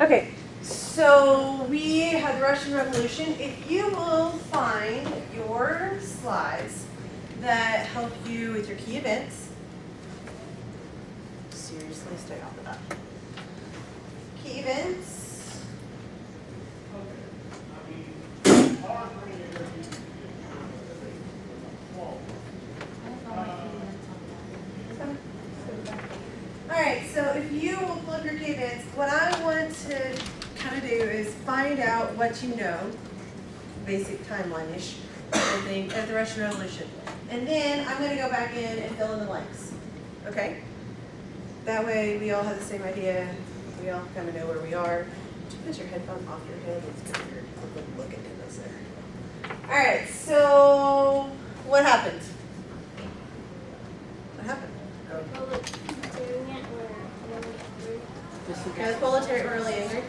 Okay, so we had the Russian Revolution. If you will find your slides that help you with your key events, seriously stay off of that. Key events. Alright, so if you will pull up your key events, what I want to kind of do is find out what you know, basic timeline-ish, I think, of the Russian Revolution. And then I'm going to go back in and fill in the blanks. Okay? That way we all have the same idea. We all kind of know where we are. Did you put your headphone off your head? It's kind of weird. Look at this there. Alright, so what happened? What happened? The proletariat were really angry.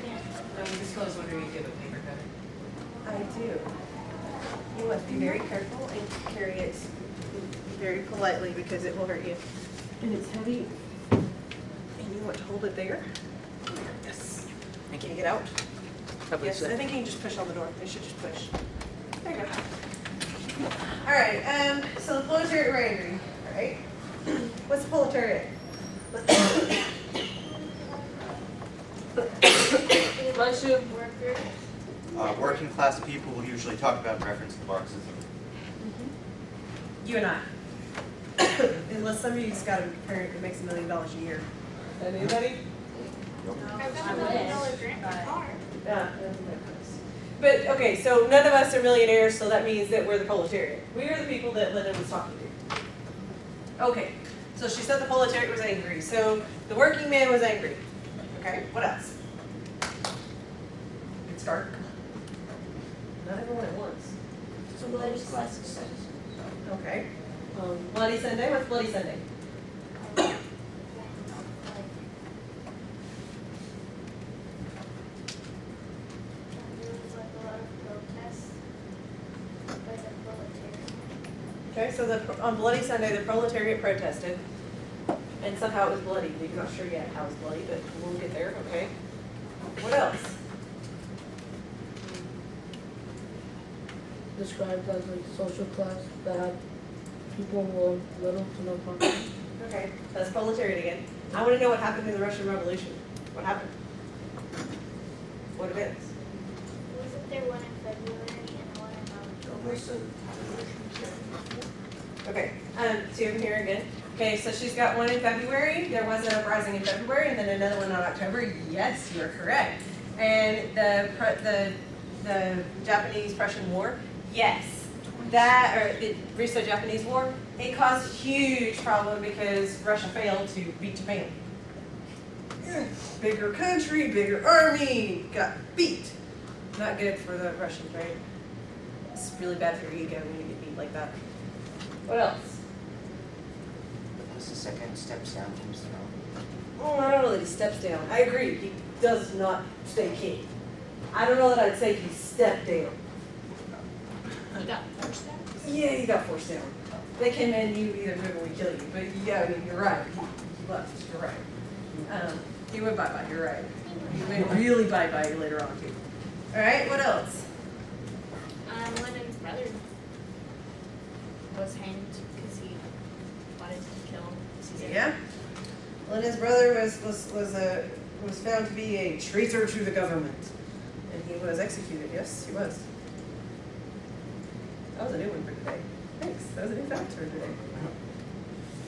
Disclose whether you give a paper cut. I do. You must be very careful and carry it very politely because it will hurt you. And it's heavy. And you want to hold it there. Yes. I can't get out. Yes, I think you can just push on the door. You should just push. There you go. All right. So the proletariat were angry. All right. What's the proletariat? A bunch of workers. Working class people will usually talk about in reference to Marxism. You and I. Unless somebody's got a parent that makes $1 million a year. Anybody? Yeah. But okay, so none of us are millionaires, so that means that we're the proletariat. We are the people that Lenin was talking to. Okay, so she said the proletariat was angry. So the working man was angry. Okay, what else? Good start. Not everyone at once. Okay. Bloody Sunday. What's Bloody Sunday? Okay, so on Bloody Sunday, the proletariat protested, and somehow it was bloody. We're not sure yet how it was bloody, but we'll get there, okay? What else? Described as a social class that had people with little to no property. Okay, that's proletariat again. I want to know what happened in the Russian Revolution. What happened? What events? Wasn't there one in February and one in October? Okay, so you're here again. Okay, so she's got one in February. There was an uprising in February, and then another one in October. Yes, you're correct. And the Japanese-Prussian War. Yes, that or the Russo-Japanese War. It caused a huge problem because Russia failed to beat Japan. Bigger country, bigger army, got beat. Not good for the Russians, right? It's really bad for your ego when you get beat like that. What else? What's the second steps down from his throne? Oh, I don't know that he steps down. I agree. He does not stay king. I don't know that I'd say he stepped down. He got forced out? Yeah, he got forced down. They came in, you either move or we kill you. But yeah, I mean, you're right. He left. You're right. He went bye-bye. You're right. He went really bye-bye later on, too. All right, what else? Lenin's brother was hanged because he wanted to kill Caesar. Yeah. Lenin's brother was found to be a traitor to the government. And he was executed. Yes, he was. That was a new one for today. Thanks. That was a new fact for today.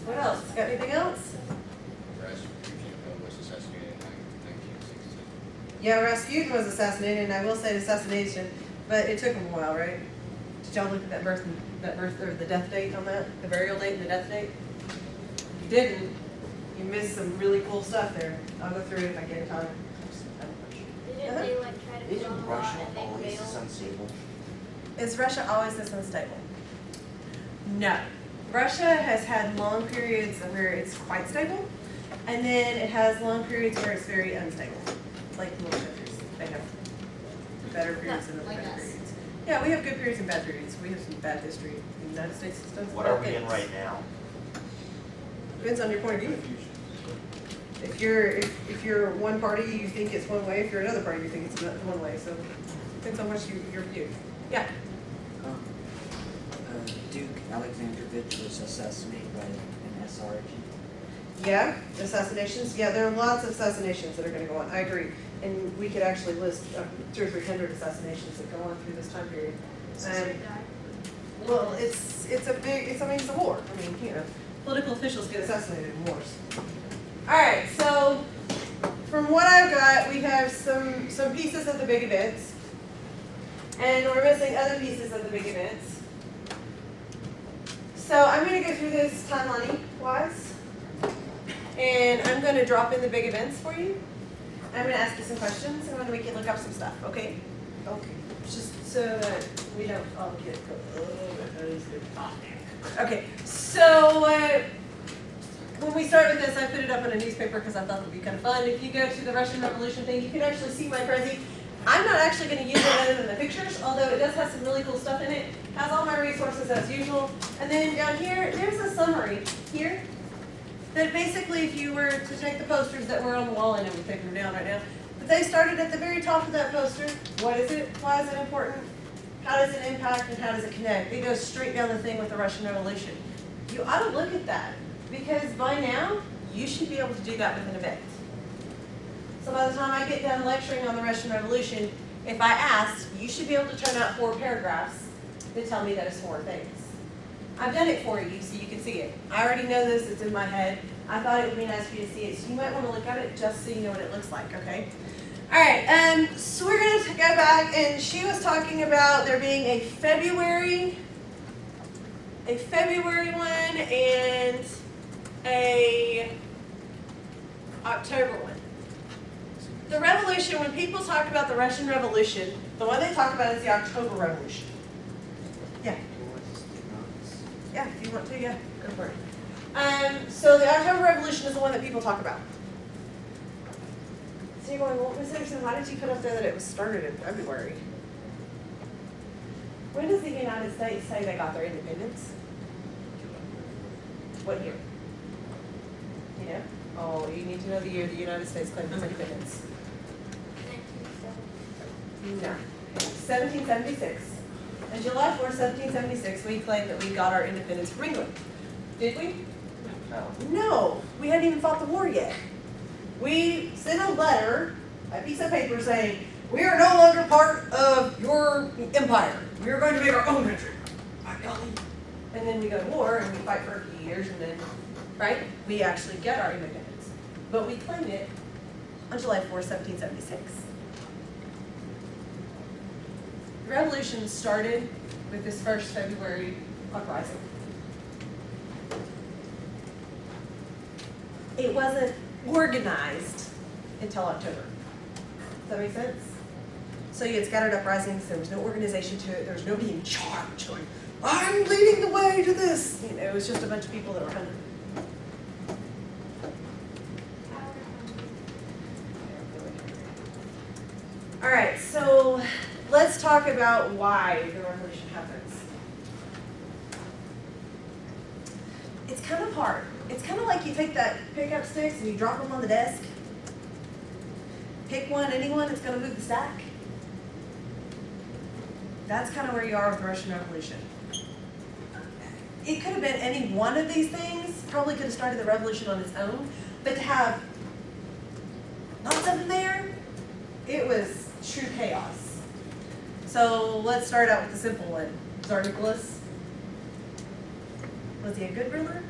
What else? Got anything else? Rasputin was assassinated in 1916. Yeah, Rasputin was assassinated, and I will say assassination, but it took him a while, right? Did y'all look at that birth or the death date on that? The burial date and the death date? If you didn't, you missed some really cool stuff there. I'll go through it if I get time. Didn't they like try to kill Isn't him a Russia lot and always they this failed? unstable? Is Russia always this unstable? No. Russia has had long periods where it's quite stable, and then it has long periods where it's very unstable. Like most countries. They have better periods and Like bad us. periods. Yeah, we have good periods and bad periods. We have some bad history. The United States has done some What are bad we in things. right now? Depends on your point of view. If you're one party, you think it's one way. If you're another party, you think it's one way. So depends on what your view. Yeah. Duke Alexandrovich was assassinated by an SRG. Yeah, assassinations. Yeah, there are lots of assassinations that are going to go on. I agree, and we could actually list 200 or 300 assassinations that go on through this time period. Well, it's a war. I mean, you know, political officials get assassinated in wars. All right, so from what I've got, we have some pieces of the big events, and we're missing other pieces of the big events. So I'm going to go through this timeline-wise, and I'm going to drop in the big events for you. I'm going to ask you some questions, and then we can look up some stuff, okay? Okay. Just so that we don't all get. Okay, so when we start with this, I put it up on a newspaper because I thought it would be kind of fun. If you go to the Russian Revolution thing, you can actually see my Prezi. I'm not actually going to use it other than the pictures, although it does have some really cool stuff in it. Has all my resources as usual. And then down here, there's a summary here that basically, if you were to take the posters that were on the wall, I know we're taking them down right now, but they started at the very top of that poster. What is it? Why is it important? How does it impact and how does it connect? It goes straight down the thing with the Russian Revolution. You ought to look at that because by now, you should be able to do that with an event. So by the time I get done lecturing on the Russian Revolution, if I asked, you should be able to turn out 4 paragraphs that tell me that it's 4 things. I've done it for you so you can see it. I already know this, it's in my head. I thought it would be nice for you to see it, so you might want to look at it just so you know what it looks like, okay? All right, so we're going to go back, and she was talking about there being a February one and a October one. The revolution, when people talk about the Russian Revolution, the one they talk about is the October Revolution. Yeah. Yeah, if you want to, yeah, go for it. So the October Revolution is the one that people talk about. So you're going, well, Ms. Anderson, why did you put up there that it was started in February? When does the United States say they got their independence? What year? You know? Oh, you need to know the year the United States claimed its independence. 1970. No. 1776. On July 4, 1776, we claimed that we got our independence from England. Did we? No. No. We hadn't even fought the war yet. We sent a letter, a piece of paper saying, we are no longer part of your empire. We are going to make our own country. And then we go to war and we fight for a few years and then, right, we actually get our independence. But we claimed it on July 4, 1776. The revolution started with this first February uprising. It wasn't organized until October. Does that make sense? So you had scattered uprisings, there was no organization to it, there was nobody in charge going, I'm leading the way to this. You know, it was just a bunch of people that were hungry. All right, so let's talk about why the revolution happens. It's kind of hard. It's kind of like you take that pickup sticks and you drop them on the desk. Pick one, anyone that's going to move the stack. That's kind of where you are with the Russian Revolution. It could have been any one of these things, probably could have started the revolution on its own, but to have lots of them there, it was true chaos. So let's start out with the simple one. Tsar Nicholas. Was he a good ruler?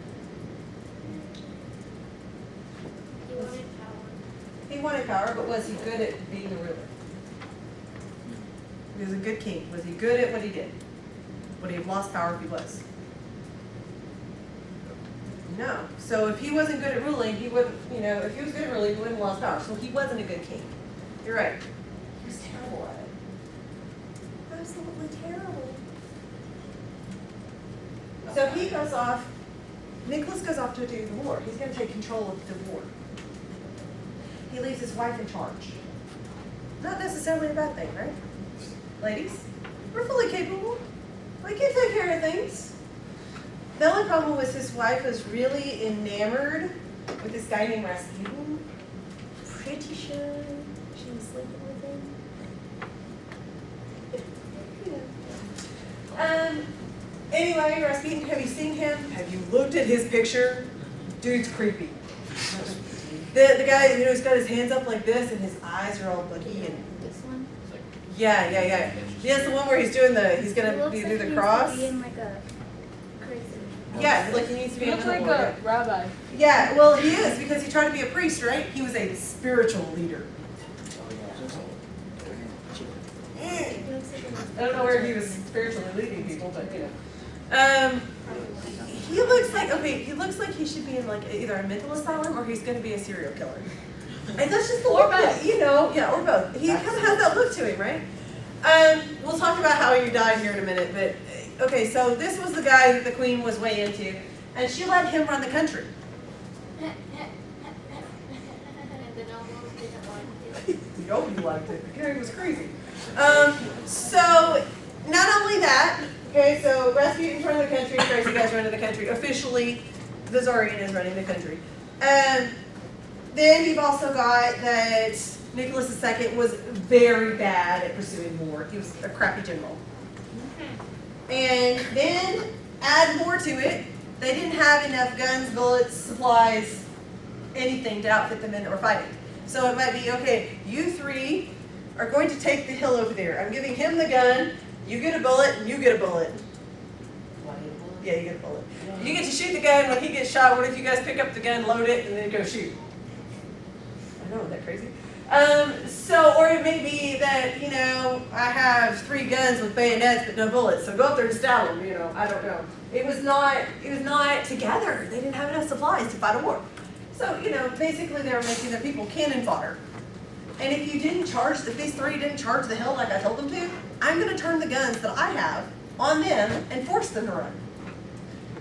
He wanted power. He wanted power, but was he good at being a ruler? He was a good king. Was he good at what he did? Would he have lost power if he was? No. So if he wasn't good at ruling, he wouldn't, you know, if he was good at ruling, he wouldn't have lost power. So he wasn't a good king. You're right. He was terrible at it. Absolutely terrible. So he goes off, Nicholas goes off to do the war. He's going to take control of the war. He leaves his wife in charge. Not necessarily a bad thing, right? Ladies, we're fully capable. We can take care of things. The only problem was his wife was really enamored with this guy named Rasputin. pretty sure she was sleeping with him. Anyway, Rasputin, have you seen him? Have you looked at his picture? Dude's creepy. The guy, you know, he's got his hands up like this and his eyes are all booky and This one? It's like, yeah. Yes, the one where he's He gonna looks do like the he cross. used to be in like a crazy. Yeah, like he needs to be He in looks the like Lord. a rabbi. Yeah, well he is because he tried to be a priest, right? He was a spiritual leader. He looks like a- I don't know where he was spiritually leading people, but you know. He looks like he should be in like either a mental asylum or he's gonna be a serial killer. And that's just the Or look that, both. you know, yeah, or both. He kind of has that look to him, right? We'll talk about how he died here in a minute, but okay, so this was the guy that the queen was way into, and she let him run the country. And the nobles didn't want to. Nobody liked it. The guy was crazy. So not only that, okay, so Rasputin's running the country, crazy guy's running the country. Officially, the Tsarina is running the country. Then you've also got that Nicholas II was very bad at pursuing war. He was a crappy general. And then add more to it, they didn't have enough guns, bullets, supplies, anything to outfit the men that were fighting. So it might be, okay, you three are going to take the hill over there. I'm giving him the gun, you get a bullet, and you get a bullet. Yeah, you get a bullet. You get to shoot the gun. When he gets shot, what if you guys pick up the gun, load it, and then go shoot? I know, isn't that crazy? Or it may be that, you know, I have 3 guns with bayonets but no bullets, so go up there and stab them, you know, I don't know. It was not together. They didn't have enough supplies to fight a war. So, you know, basically they were making their people cannon fodder. And if you didn't charge, if these 3 didn't charge the hill like I told them to, I'm going to turn the guns that I have on them and force them to run.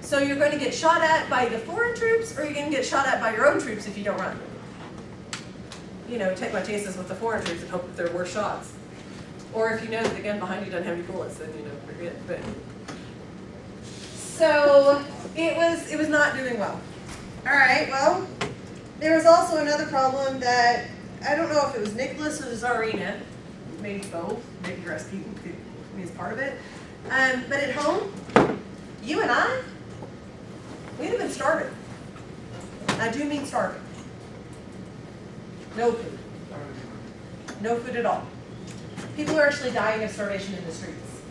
So you're going to get shot at by the foreign troops, or you're going to get shot at by your own troops if you don't run. You know, take my chances with the foreign troops and hope that they're worse shots. Or if you know that the gun behind you doesn't have any bullets, then you know, forget. But so it was not doing well. All right, well, there was also another problem that I don't know if it was Nicholas or the Tsarina, maybe both, maybe Rasputin could be as part of it. But at home, you and I, we'd have been starving. I do mean starving. No food. No food at all. People are actually dying of starvation in the streets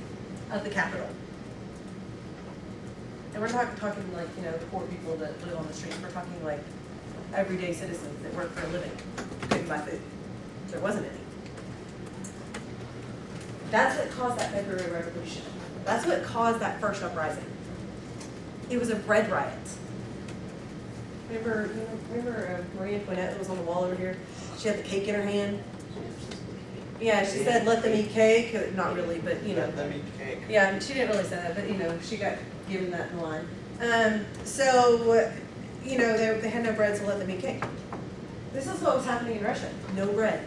of the capital. And we're not talking like, you know, the poor people that live on the streets. We're talking like everyday citizens that work for a living, couldn't buy food. There wasn't any. That's what caused that February Revolution. That's what caused that first uprising. It was a bread riot. Remember Marie Antoinette that was on the wall over here? She had the cake in her hand. Yeah, she said, "Let them eat cake." Not really, but you know. Let them eat cake. Yeah, she didn't really say that, but you know, she got given that in line. So, you know, they had no bread, so let them eat cake. This is what was happening in Russia. No bread,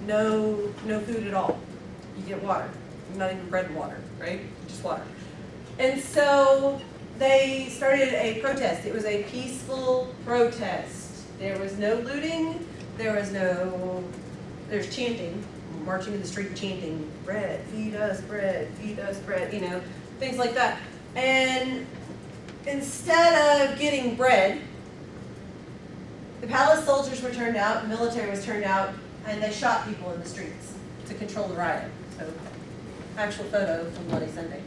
no food at all. You get water, not even bread and water, right? Just water. And so they started a protest. It was a peaceful protest. There was no looting. There's chanting, marching in the street and chanting, bread, feed us bread, you know, things like that. And instead of getting bread, the palace soldiers were turned out, the military was turned out, and they shot people in the streets to control the riot. So, actual photo from Bloody Sunday.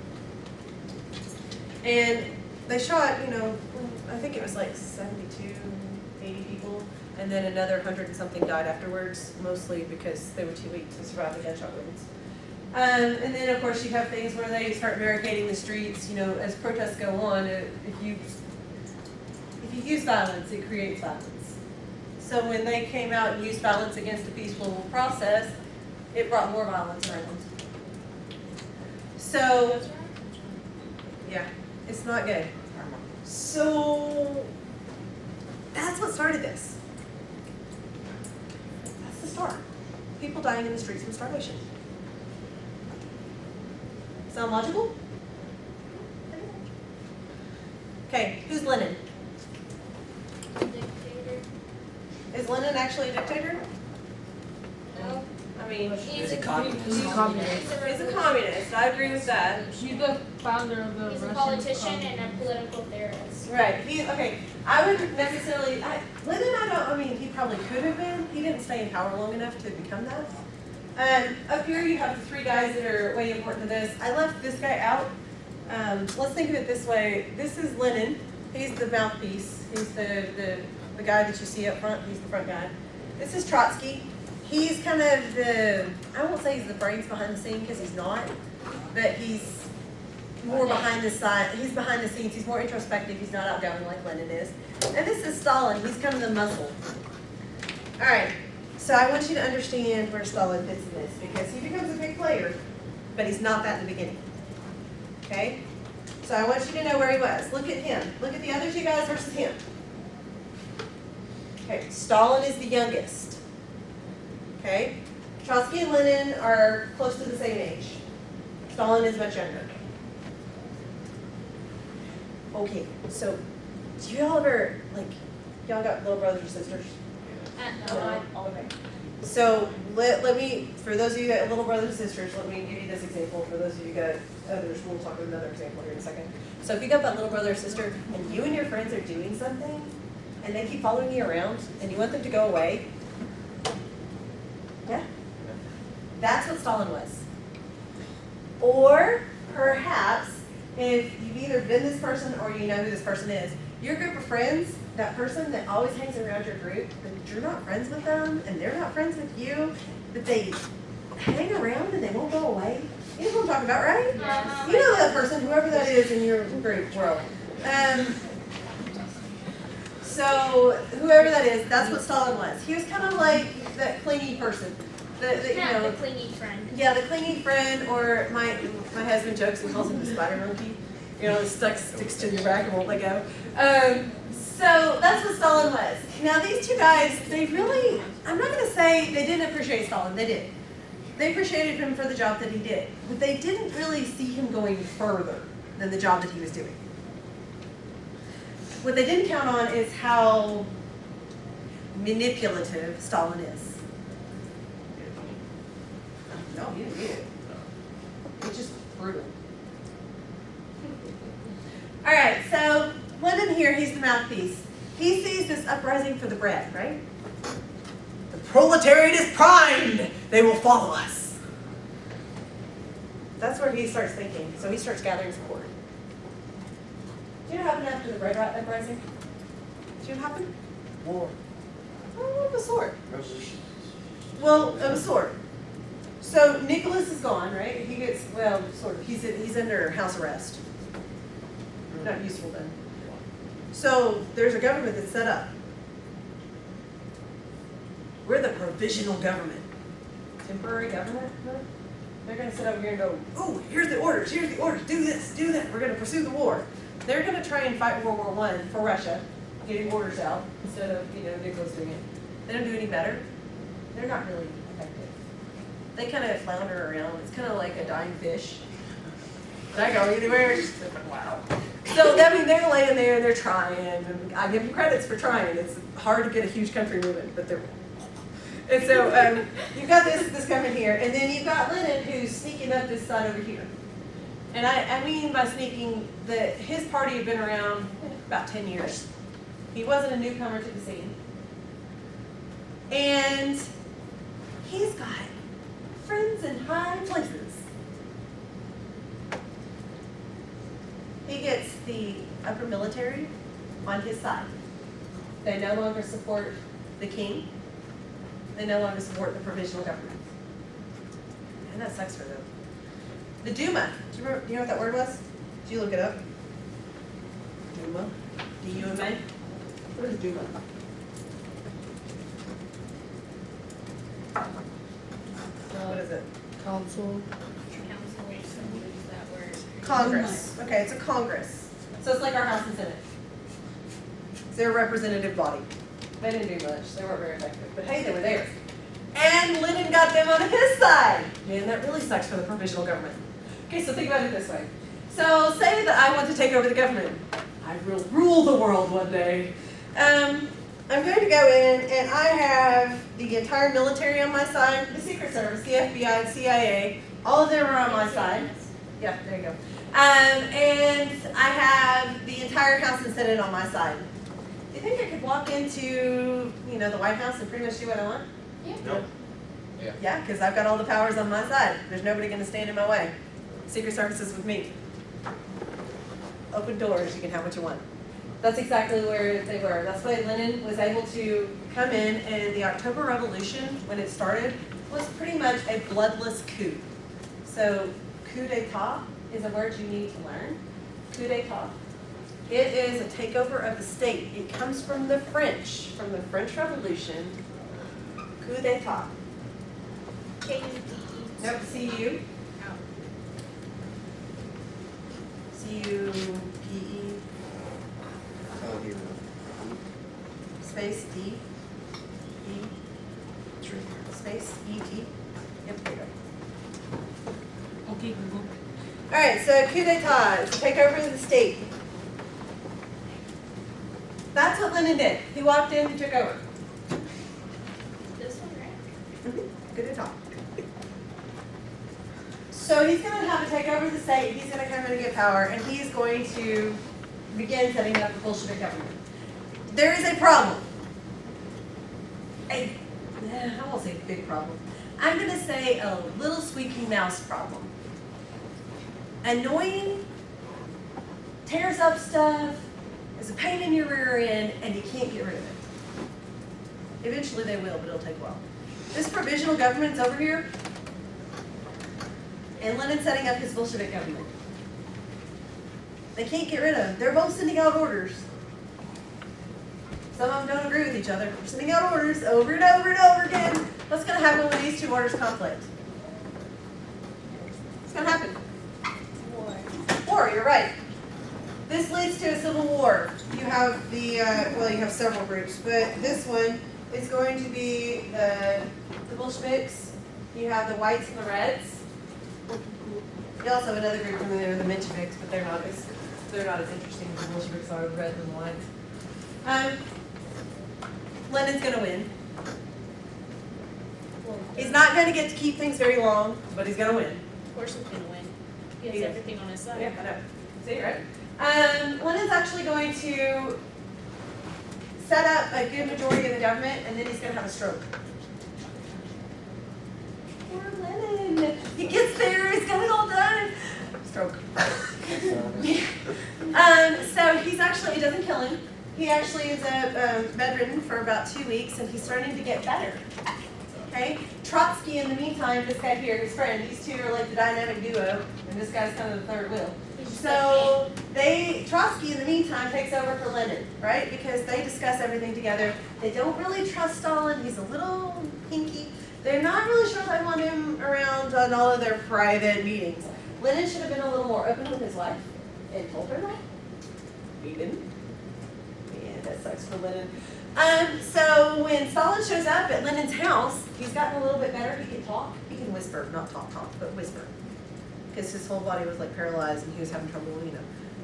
And they shot, you know, I think it was like 72, 80 people, and then another 100 and something died afterwards, mostly because they were too weak to survive the gunshot wounds. And then, of course, you have things where they start barricading the streets. You know, as protests go on, if you use violence, it creates violence. So when they came out and used violence against the peaceful process, it brought more violence around. So, yeah, it's not good. So, that's what started this. That's the start. People dying in the streets from starvation. Sound logical? Okay, who's Lenin? Dictator. Is Lenin actually a dictator? English. He's a communist. He's a communist. He's a communist, I agree with that. He's the founder of the He's a Russian politician Communist. and a political theorist. Right, okay, I wouldn't necessarily, Lyndon, I mean, he probably could have been, he didn't stay in power long enough to become that. Up here you have the three guys that are way important to this. I left this guy out. Let's think of it this way. This is Lenin, he's the mouthpiece, he's the guy that you see up front, he's the front guy. This is Trotsky, he's kind of the, I won't say he's the brains behind the scene because he's not, but he's more behind the side, he's behind the scenes, he's more introspective, he's not outgoing like Lenin is. And this is Stalin, he's kind of the muscle. Alright, so I want you to understand where Stalin fits in this, because he becomes a big player, but he's not that in the beginning. Okay? So I want you to know where he was. Look at him. Look at the other two guys versus him. Okay, Stalin is the youngest. Okay? Trotsky and Lenin are close to the same age. Stalin is much younger. Okay, so do y'all ever, like, y'all got little brothers or sisters? Okay. So let me, for those of you that have little brothers and sisters, let me give you this example. For those of you that others, we'll talk about another example here in a second. So if you got that little brother or sister and you and your friends are doing something and they keep following you around and you want them to go away, yeah, that's what Stalin was. Or perhaps if you've either been this person or you know who this person is, your group of friends, that person that always hangs around your group, but you're not friends with them and they're not friends with you, but they hang around and they won't go away. You know what I'm talking about, right? Uh-huh. You know that person, whoever that is in your group world. So whoever that is, that's what Stalin was. He was kind of like that clingy person. You Yeah, know, the clingy friend. yeah, the clingy friend, or my husband jokes and calls him the spider monkey. You know, it sticks to your back and won't let go. So that's what Stalin was. Now these two guys, they really, I'm not going to say they didn't appreciate Stalin, they did. They appreciated him for the job that he did, but they didn't really see him going further than the job that he was doing. What they didn't count on is how manipulative Stalin is. No, you didn't need it. It's just brutal. All right, so Lenin here, he's the mouthpiece. He sees this uprising for the bread, right? The proletariat is primed. They will follow us. That's where he starts thinking. So he starts gathering support. Do you know what happened after the bread uprising? Do you know what happened? War. Oh, of a sort. Revolution. Well, of a sort. So Nicholas is gone, right? He gets, well, sort of. He's under house arrest. Not useful then. So there's a government that's set up. We're the provisional government. Temporary government? Huh? They're going to sit over here and go, ooh, here's the orders, do this, do that. We're going to pursue the war. They're going to try and fight World War I for Russia, getting orders out instead of, Nicholas doing it. They don't do any better. They're not really effective. They kind of flounder around. It's kind of like a dying fish. Did I go anywhere? Wow. So, I mean, they're laying there and they're trying, and I give them credits for trying. It's hard to get a huge country moving, but they're. And so, you've got this coming here, and then you've got Lenin who's sneaking up this side over here. And I mean by sneaking that his party had been around about 10 years. He wasn't a newcomer to the scene. And he's got friends in high places. He gets the upper military on his side. They no longer support the king. They no longer support the provisional government. And that sucks for them. The Duma, do you know what that word was? Did you look it up? Duma? D-U-M-A? What is Duma? What is it? Council. Council, somebody use that word. Congress. Okay, it's a Congress. So it's like our House and Senate. It's their representative body. They didn't do much. They weren't very effective. But hey, they were there. And Lenin got them on his side. Man, that really sucks for the provisional government. Okay, so think about it this way. So say that I want to take over the government. I will rule the world one day. I'm going to go in and I have the entire military on my side, the Secret Service, the FBI, the CIA, all of them are on my side. Yeah, there you go. And I have the entire House and Senate on my side. Do you think I could walk into, the White House and pretty much do what I want? Nope. Yeah, because I've got all the powers on my side. There's nobody going to stand in my way. Secret Service is with me. Open doors, you can have what you want. That's exactly where they were. That's why Lenin was able to come in, and the October Revolution, when it started, was pretty much a bloodless coup. So, coup d'etat is a word you need to learn. Coup d'etat. It is a takeover of the state. It comes from the French Revolution. Coup d'etat. K-U-D-E. Nope, C-U. C-U-P-E, Oh, here. space D, E, It's right here. space E-T. Yep, there you go. Okay, Google. All right, so coup d'etat is to take over the state. That's what Lenin did. He walked in and took over. This one, right? Coup d'etat. So he's going to have to take over the state. He's going to come in and get power, and he's going to begin setting up the Bolshevik government. There is a problem. I won't say big problem. I'm going to say a little squeaky mouse problem. Annoying, tears up stuff, is a pain in your rear end, and you can't get rid of it. Eventually they will, but it'll take a while. This provisional government's over here, and Lenin's setting up his Bolshevik government. They can't get rid of them. They're both sending out orders. Some of them don't agree with each other. They're sending out orders over and over and over again. What's going to happen when these two orders conflict? What's going to happen? War, you're right. This leads to a civil war. You have the, you have several groups, but this one is going to be the Bolsheviks. You have the whites and the reds. You also have another group in there, the Mensheviks, but they're not as interesting as the Bolsheviks are, the reds and the whites. Lenin's going to win. He's not going to get to keep things very long, but he's going to win. Of course he's gonna win. He has He is. everything on his side. Yeah, I know. See, right? Lenin's actually going to set up a good majority of the government, and then he's going to have a stroke. Poor Lenin. He gets there, he's got it all done. Stroke. So he's actually, it doesn't kill him. He actually is bedridden for about 2 weeks, and he's starting to get better. Okay? Trotsky, in the meantime, this guy here, his friend, these two are like the dynamic duo, and this guy's kind of the third wheel. So Trotsky, in the meantime, takes over for Lenin, right? Because they discuss everything together. They don't really trust Stalin. He's a little hinky. They're not really sure they want him around on all of their private meetings. Lenin should have been a little more open with his wife and told her that. He didn't. Yeah, that sucks for Lenin. So when Stalin shows up at Lenin's house, he's gotten a little bit better. He can talk. He can whisper, not talk, but whisper. Because his whole body was like paralyzed and he was having trouble,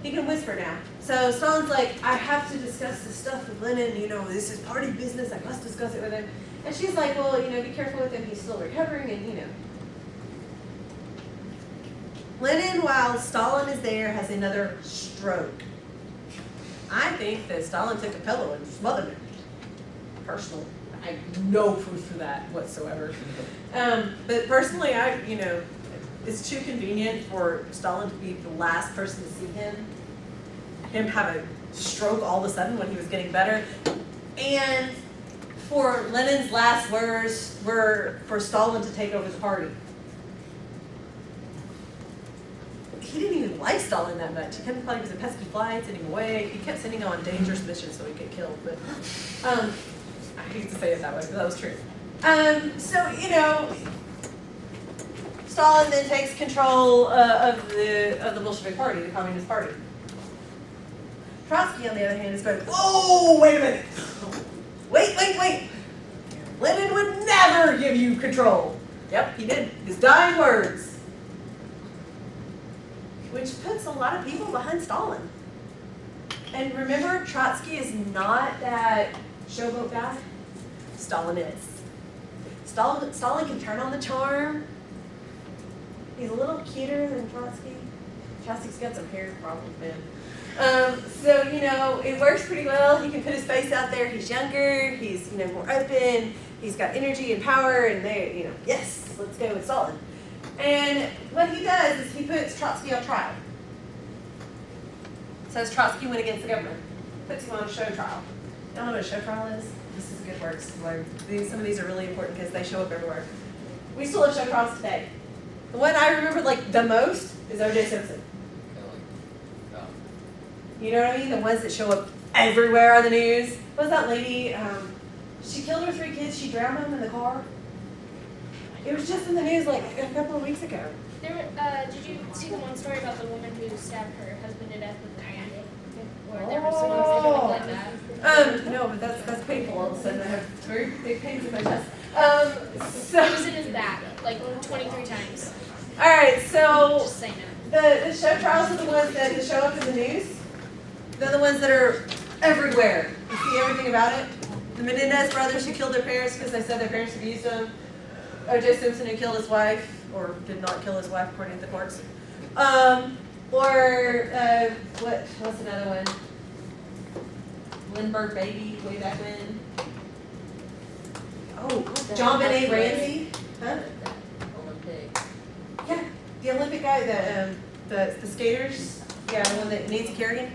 He can whisper now. So Stalin's like, I have to discuss this stuff with Lenin, this is party business, I must discuss it with him. And she's like, well, be careful with him, he's still recovering, and Lenin, while Stalin is there, has another stroke. I think that Stalin took a pillow and smothered him. Personally, I have no proof for that whatsoever. But personally, it's too convenient for Stalin to be the last person to see him have a stroke all of a sudden when he was getting better. And for Lenin's last words were for Stalin to take over the party. He didn't even like Stalin that much. He kept calling him a pesky fly, sending him away. He kept sending him on dangerous missions so he'd get killed. But I hate to say it that way, but that was true. Stalin then takes control of the Bolshevik Party, the Communist Party. Trotsky, on the other hand, is going, whoa, wait a minute. Wait. Lenin would never give you control. Yep, he did. His dying words. Which puts a lot of people behind Stalin. And remember, Trotsky is not that showboat guy? Stalin is. Stalin can turn on the charm. He's a little cuter than Trotsky. Trotsky's got some hair problems, man. So, you know, it works pretty well. He can put his face out there. He's younger. He's, you know, more open. He's got energy and power, and they, you know, yes, let's go with Stalin. And what he does is he puts Trotsky on trial. Says Trotsky went against the government. Puts him on a show trial. Y'all know what a show trial is? This is a good word. This is why some of these are really important because they show up everywhere. We still have show trials today. The one I remember like the most is O.J. Simpson. You know what I mean? The ones that show up everywhere on the news. What was that lady? She killed her 3 kids. She drowned them in the car. It was just in the news like a couple of weeks ago. There were, did you see the one story about the woman who stabbed her husband to death with an iron? Or there was someone like that. No, but that's painful. All of a sudden I have very big pains in my chest. It So, was in his back, like 23 times. all right, so Just saying that. the show trials are the ones that show up in the news. They're the ones that are everywhere. You see everything about it. The Menendez brothers who killed their parents because they said their parents abused them. O.J. Simpson who killed his wife, or did not kill his wife according to the courts. What's another one? Lindbergh baby, way back when. Oh, John Benet Ramsey. Huh? Olympic. Yeah, the Olympic guy, the skaters. Yeah, the one that Nancy Kerrigan.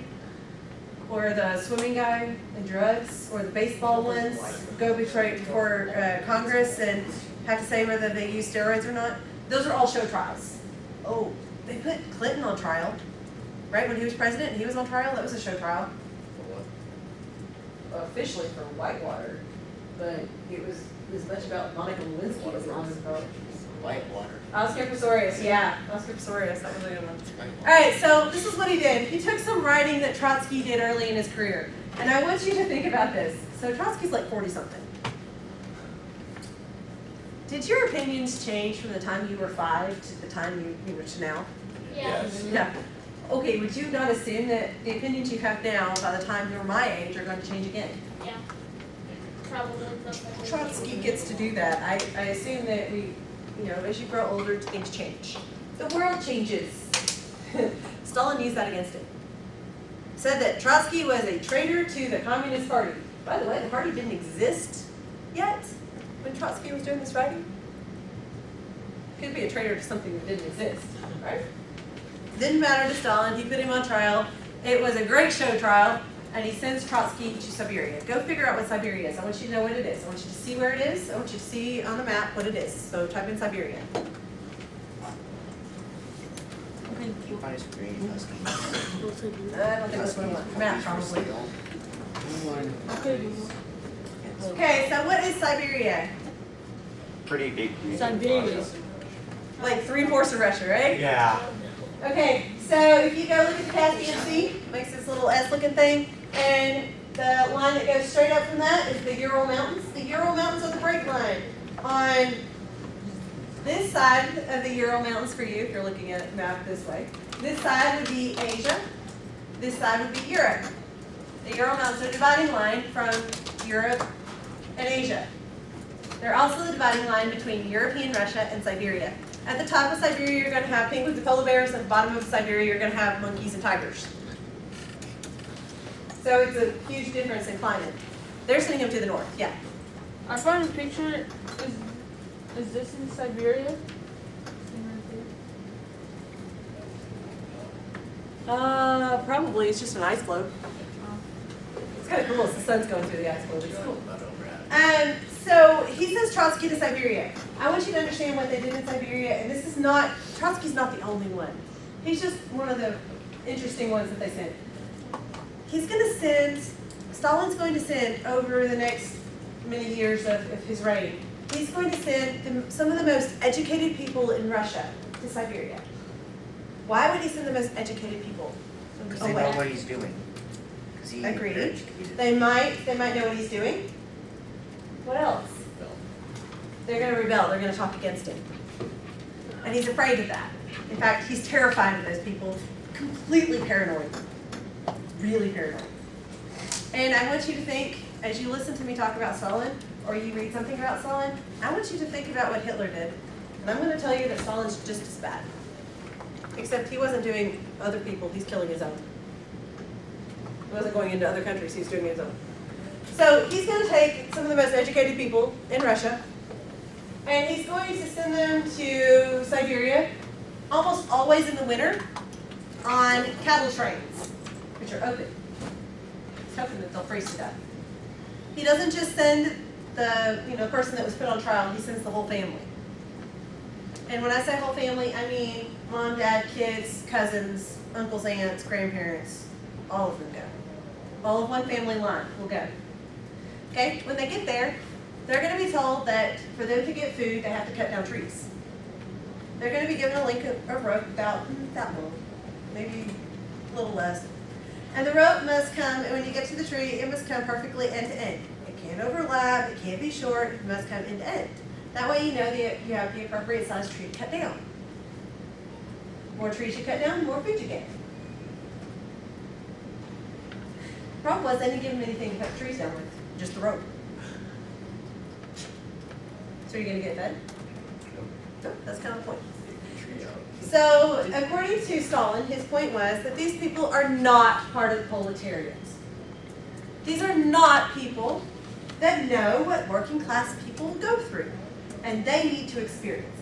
Or the swimming guy and drugs, or the baseball ones go before Congress and have to say whether they use steroids or not. Those are all show trials. Oh, they put Clinton on trial, right? When he was president and he was on trial, that was a show trial. Officially for Whitewater, but it was as much about Monica Lewinsky as it was about Whitewater. Oscar Pistorius. Yeah, Oscar Pistorius, that was a good one. All right, so this is what he did. He took some writing that Trotsky did early in his career, and I want you to think about this. So Trotsky's like 40-something. Did your opinions change from the time you were 5 to the time you were to now? Yeah. Yeah. Okay, would you not assume that the opinions you have now by the time you're my age are going to change again? Yeah. Probably. Trotsky gets to do that. I assume that as you grow older, things change. The world changes. Stalin used that against him. Said that Trotsky was a traitor to the Communist Party. By the way, the party didn't exist yet when Trotsky was doing this writing. Could be a traitor to something that didn't exist, right? Didn't matter to Stalin. He put him on trial. It was a great show trial, and he sends Trotsky to Siberia. Go figure out what Siberia is. I want you to know what it is. I want you to see where it is. I want you to see on the map what it is. So type in Siberia. Find his green husky. I don't think that's what I want. Map, probably. Okay. Okay, so what is Siberia? Pretty big region. Siberia. Like 3/4 of Russia, right? Yeah. Okay, so if you go look at the Caspian Sea, it makes this little S-looking thing, and the line that goes straight up from that is the Ural Mountains. The Ural Mountains are the break line. On this side of the Ural Mountains for you, if you're looking at a map this way, this side would be Asia, this side would be Europe. The Ural Mountains are the dividing line from Europe and Asia. They're also the dividing line between European Russia and Siberia. At the top of Siberia, you're going to have penguins and polar bears. At the bottom of Siberia, you're going to have monkeys and tigers. So it's a huge difference in climate. They're sending them to the north, yeah. I found a picture. Is this in Siberia? Probably. It's just an ice floe. It's kind of cool. The sun's going through the ice floe. It's cool. So he sends Trotsky to Siberia. I want you to understand what they did in Siberia, and this is not, Trotsky's not the only one. He's just one of the interesting ones that they sent. He's going to send, Stalin's going to send over the next many years of his reign, he's going to send some of the most educated people in Russia to Siberia. Why would he send the most educated people Because they know away? what he's doing. 'Cause he's Agreed. very educated. They might know what he's doing. What else? They're going to rebel. They're going to talk against him. And he's afraid of that. In fact, he's terrified of those people. Completely paranoid. Really paranoid. And I want you to think, as you listen to me talk about Stalin, or you read something about Stalin, I want you to think about what Hitler did. And I'm gonna tell you that Stalin's just as bad. Except he wasn't doing other people, he's killing his own. He wasn't going into other countries, he's doing his own. So he's gonna take some of the most educated people in Russia, and he's going to send them to Siberia, almost always in the winter, on cattle trains, which are open. He's hoping that they'll freeze to death. He doesn't just send the person that was put on trial, he sends the whole family. And when I say whole family, I mean mom, dad, kids, cousins, uncles, aunts, grandparents, all of them go. All of one family line will go. Okay, when they get there, they're going to be told that for them to get food, they have to cut down trees. They're going to be given a length of rope about that long, maybe a little less. And the rope must come, and when you get to the tree, it must come perfectly end to end. It can't overlap, it can't be short, it must come end to end. That way you know that you have the appropriate size tree to cut down. More trees you cut down, the more food you get. Problem was, they didn't give them anything to cut the trees down with, just the rope. So you're going to get fed? No, that's kind of the point. So, according to Stalin, his point was that these people are not part of the proletarians. These are not people that know what working class people go through, and they need to experience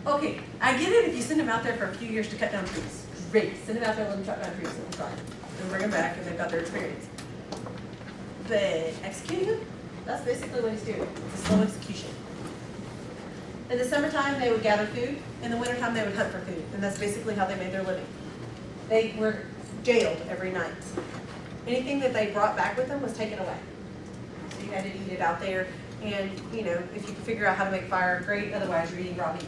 it. Okay, I get it if you send them out there for a few years to cut down trees. Great, send them out there, let them chop down trees, let them try. And bring them back, and they've got their experience. But executing them, that's basically what he's doing. It's a slow execution. In the summertime, they would gather food. In the wintertime, they would hunt for food. And that's basically how they made their living. They were jailed every night. Anything that they brought back with them was taken away. So you had to eat it out there. And, if you could figure out how to make fire, great. Otherwise, you're eating raw meat.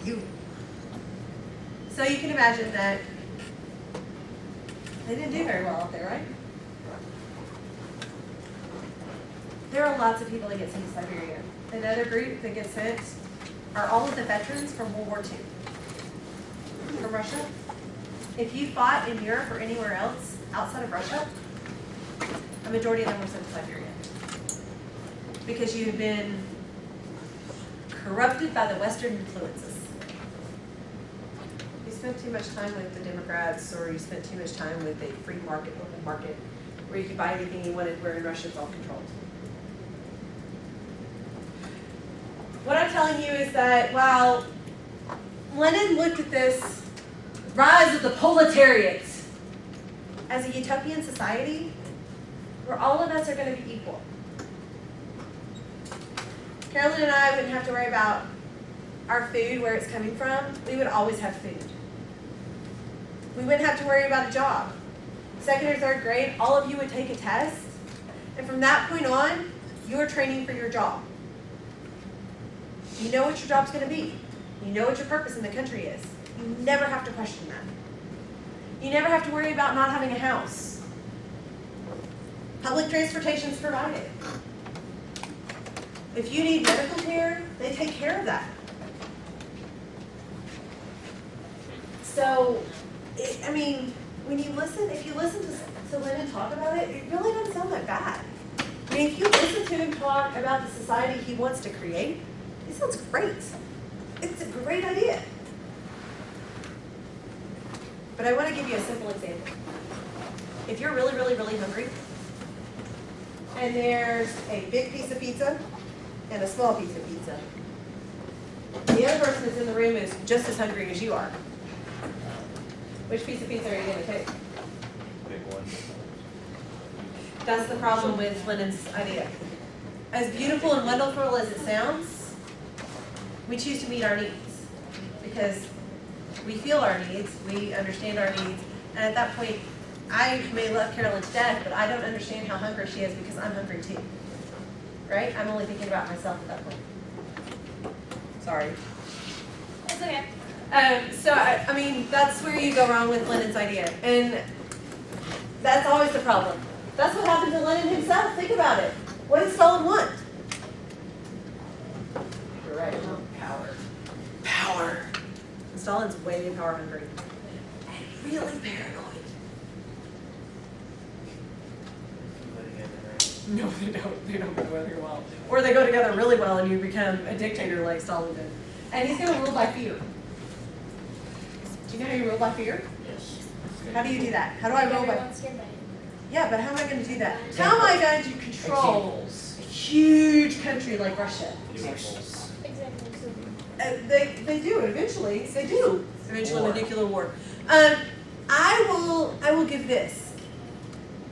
You. So you can imagine that they didn't do very well out there, right? There are lots of people that get sent to Siberia. Another group that gets sent are all of the veterans from World War II from Russia. If you fought in Europe or anywhere else outside of Russia, a majority of them were sent to Siberia. Because you have been corrupted by the Western influences. You spent too much time with the Democrats, or you spent too much time with a free market, open market, where you could buy anything you wanted, where in Russia it's all controlled. What I'm telling you is that while Lenin looked at this rise of the proletariats as a utopian society where all of us are going to be equal. Carolyn and I wouldn't have to worry about our food, where it's coming from. We would always have food. We wouldn't have to worry about a job. Second or third grade, all of you would take a test, and from that point on, you're training for your job. You know what your job's going to be. You know what your purpose in the country is. You never have to question that. You never have to worry about not having a house. Public transportation is provided. If you need medical care, they take care of that. So, when you listen, if you listen to Lenin talk about it, it really doesn't sound that bad. I mean, if you listen to him talk about the society he wants to create, it sounds great. It's a great idea. But I want to give you a simple example. If you're really, really, really hungry, and there's a big piece of pizza and a small piece of pizza, the other person that's in the room is just as hungry as you are. Which piece of pizza are you going to take? Big one. That's the problem with Lenin's idea. As beautiful and wonderful as it sounds, we choose to meet our needs because we feel our needs, we understand our needs, and at that point, I may love Carolyn to death, but I don't understand how hungry she is because I'm hungry too. Right? I'm only thinking about myself at that point. Sorry. It's okay. That's where you go wrong with Lenin's idea. And that's always the problem. That's what happened to Lenin himself. Think about it. What did Stalin want? You're right. Power. Power. And Stalin's way power hungry. And really paranoid. No, they don't. They don't go together well. Or they go together really well and you become a dictator like Stalin did. And he's going to rule by fear. Do you know how you rule by fear? Yes. How do you do that? How do I rule by? Everyone's scared by it. Yeah, but how am I going to do that? How am I going to control a huge country like Russia? Examples. Examples. They do eventually. They do eventually War. nuclear war. I will give this.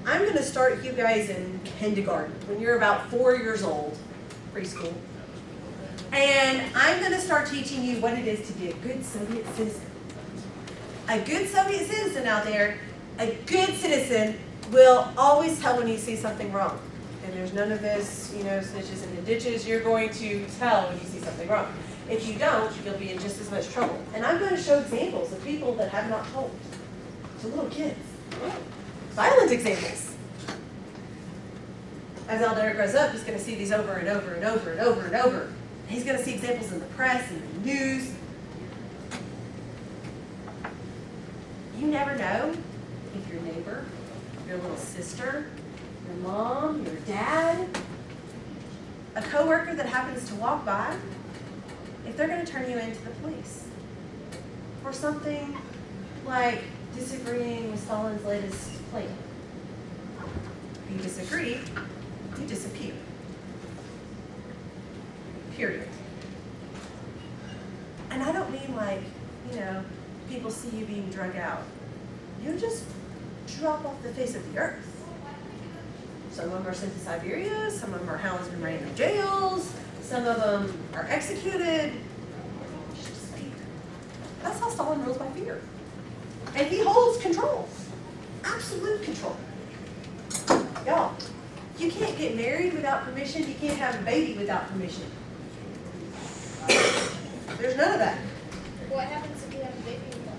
I'm going to start you guys in kindergarten when you're about 4 years old, preschool, and I'm going to start teaching you what it is to be a good Soviet citizen. A good Soviet citizen out there, a good citizen will always tell when you see something wrong. And there's none of this, snitches in the ditches. You're going to tell when you see something wrong. If you don't, you'll be in just as much trouble. And I'm going to show examples of people that have not told to little kids. Violent examples. As Aldera grows up, he's going to see these over and over and over and over and over. He's going to see examples in the press and the news. You never know if your neighbor, your little sister, your mom, your dad, a coworker that happens to walk by, if they're going to turn you into the police for something like disagreeing with Stalin's latest plan. If you disagree, you disappear. Period. And I don't mean like, people see you being drug out. You just drop off the face of the earth. Some of them are sent to Siberia, some of them are housed in random jails, some of them are executed. It's just fear. That's how Stalin rules, by fear. And he holds control. Absolute control. Y'all, you can't get married without permission. You can't have a baby without permission. There's none of that. What happens if you have a baby without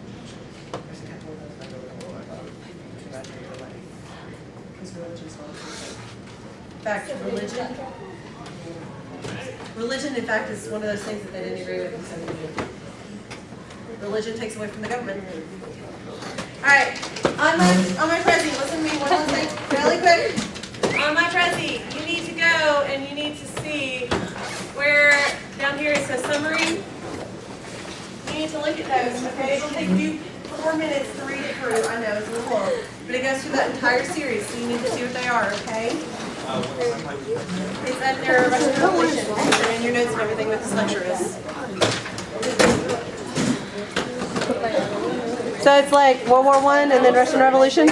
There's a couple of those that go away. Because religion's not in fact, religion, in fact, is one of those things that they didn't agree with in 17. Religion takes away from the government. All right, on my Prezi, listen to me one last thing, really quick. On my Prezi, you need to go and you need to see where down here it says summary. You need to look at those, okay? It'll take you 4 minutes to read it through. I know, it's a little long. But it goes through that entire series, so you need to see what they are, okay? It's at their Russian Revolution, and in your notes and everything what this lecture is. So it's like World War I and then Russian Revolution?